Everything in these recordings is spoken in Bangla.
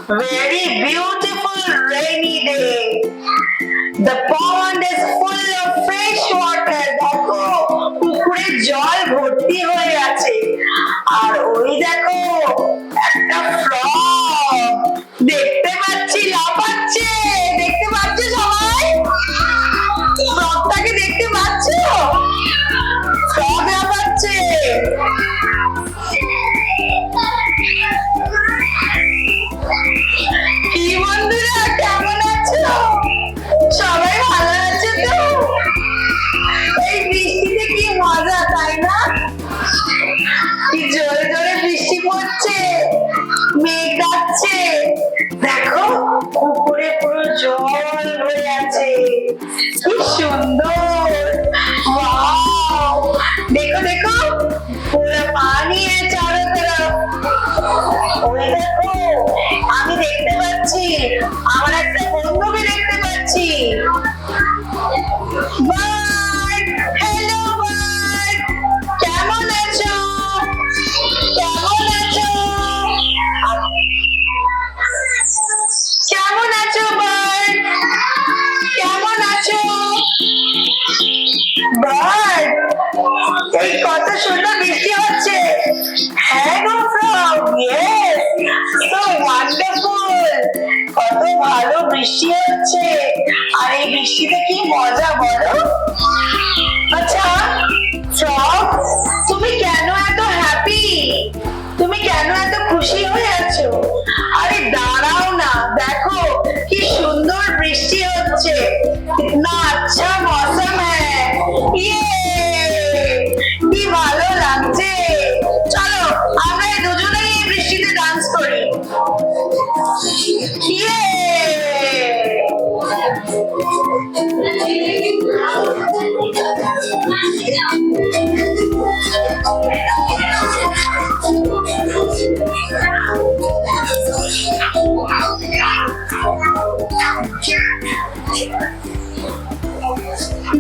very beautiful rainy day. The pond is full of fresh water. দেখো পুকুরে জল ভর্তি হয়ে আছে আর ওই দেখো একটা ফ্রগ দেখতে পাচ্ছি লাফাচ্ছে। দেখতে পাচ্ছ সবাই? ফ্রগটাকে দেখতে পাচ্ছ? ফ্রগ লাফাচ্ছে। কি বন্ধুরা কেমন আছো? সবাই ভালো আছে তো? এই বৃষ্টিতে কি মজা, তাই না? কি জোরে জোরে বৃষ্টি পড়ছে, মেঘ ডাকছে, দেখো পুকুরে পুরো জল হয়ে আছে, কি সুন্দর। ওয়াও, দেখো দেখো পুরো পানি है चारों तरफ। ওই দেখো আমি দেখতে পাচ্ছি আমার একটা বন্ধুকে দেখতে পাচ্ছি। বার্ড, হ্যালো বার্ড, কেমন আছো? কেমন আছো? কেমন আছো বার্ড? কেমন আছো বার্ড? এই কত সুন্দর বৃষ্টি হচ্ছে। হ্যাঁ গো ফ্রগ, ইয়েস, সো ওয়ান্ডারফুল। কত ভালো বৃষ্টি হচ্ছে আর এই বৃষ্টিতে কি মজা বলো। আচ্ছা ফ্রগ, তুমি কেন এত হ্যাপি? তুমি কেন এত খুশি হয়ে আছো? আরে দাঁড়াও না, দেখো কি সুন্দর বৃষ্টি হচ্ছে, কিতনা আচ্ছা মৌসম হ্যায়। ইয়ে, কি ভালো লাগছে। চলো আমরা দুজনেই এই বৃষ্টিতে ডান্স করি। ইয়ে,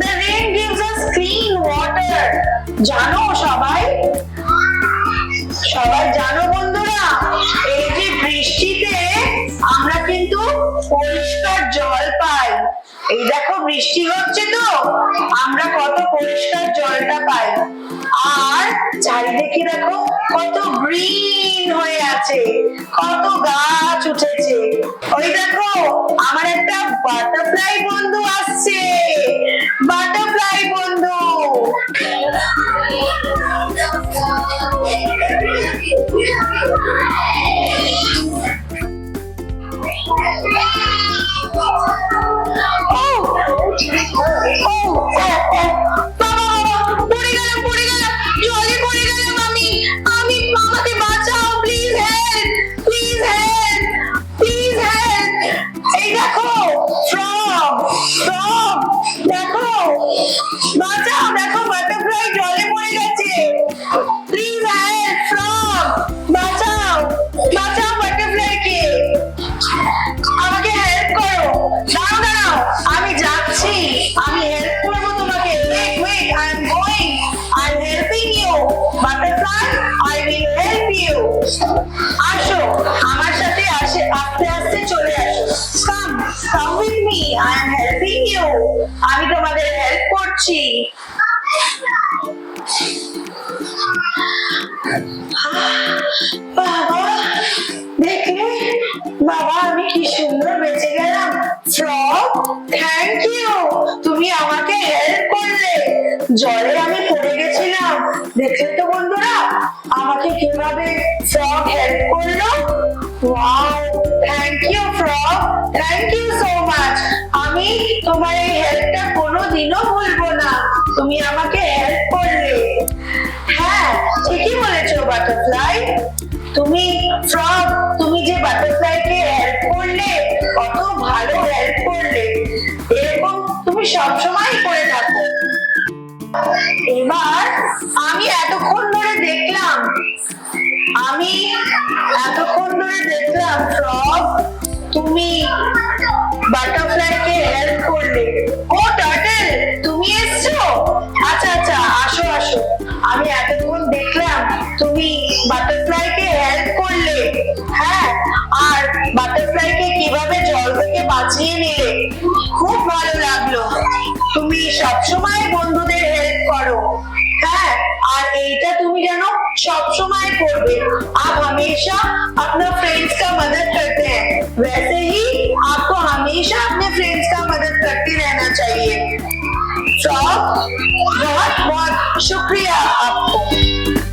The rain gives us clean water. জানো সবাই? সবাই জানো বন্ধুরা, এই যে বৃষ্টিতে আমরা কিন্তু পরিষ্কার জল পাই। এই দেখো বৃষ্টি হচ্ছে তো আমরা কত পরিষ্কার জলটা পাই। আর চারিদিকে দেখো কত গ্রিন হয়ে আছে, কত গাছ উঠেছে। ওই দেখো আমার একটা বাটারফ্লাই বন্ধু আসছে। বাটারফ্লাই বন্ধু, আমাকে বাঁচাও, please help, please help, please help. এই দেখো ফ্রগ, ফ্রগ দেখো, বাঁচাও, দেখো বাটারফ্লাই জলে পড়ে গেছে। প্লিজ হেল্প ফ্রগ, বাঁচাও, বাঁচাও বাটারফ্লাইকে, আমাকে হেল্প করো। দাঁড়াও দাঁড়াও, আমি যাচ্ছি, আমি হেল্প করবো তোমাকে। Wait wait, I am going, I am helping you butterfly, I will help you. আসো আমার সাথে, আস্তে আস্তে চলে আসো। Come come with me, I am helping you, আমি তোমাদের হেল্প করছি। বাবা দেখলে, বাবা আমি কি সুন্দর বেঁচে গেলাম। ফ্রগ, থ্যাংক ইউ, তুমি আমাকে হেল্প করলে। জলে আমি পড়ে গেছিলাম, দেখলে তো বন্ধুরা আমাকে কিভাবে ফ্রগ হেল্প করলো। Wow, thank you frog, thank you so much. আমি তোমার এই হেল্পটা কোনোদিনও ভুলবো না, তুমি আমাকে হেল্প করলে। হ্যাঁ ঠিকই বলেছো বাটারফ্লাই, তুমি ফ্রগ, তুমি যে বাটারফ্লাইকে হেল্প করলে, কত ভালো হেল্প করলে, এরকম তুমি সবসময় করে থাকো। এবার আমি এতক্ষণ ধরে দেখলাম, ফ্রগ তুমি বাটারফ্লাইকে হেল্প করলে। ও টার্টল, তুমি এসছো? আচ্ছা আচ্ছা, আসো আসো। আমি এতক্ষণ দেখলাম তুমি বাটারফ্লাইকে হেল্প করলে। হ্যাঁ আর বাটারফ্লাইকে কিভাবে জল থেকে বাঁচিয়ে নিলে, খুব ভালো লাগলো। তুমি সবসময় বন্ধুদের হেল্প করো। হ্যাঁ, আর এইটা তুমি যেন সবসময় করবে। आप हमेशा अपना फ्रेंड्स का मदद करते हैं, वैसे ही आपको हमेशा अपने फ्रेंड्स का मदद करते रहना चाहिए। फ्रॉग, बहुत बहुत शुक्रिया आपको।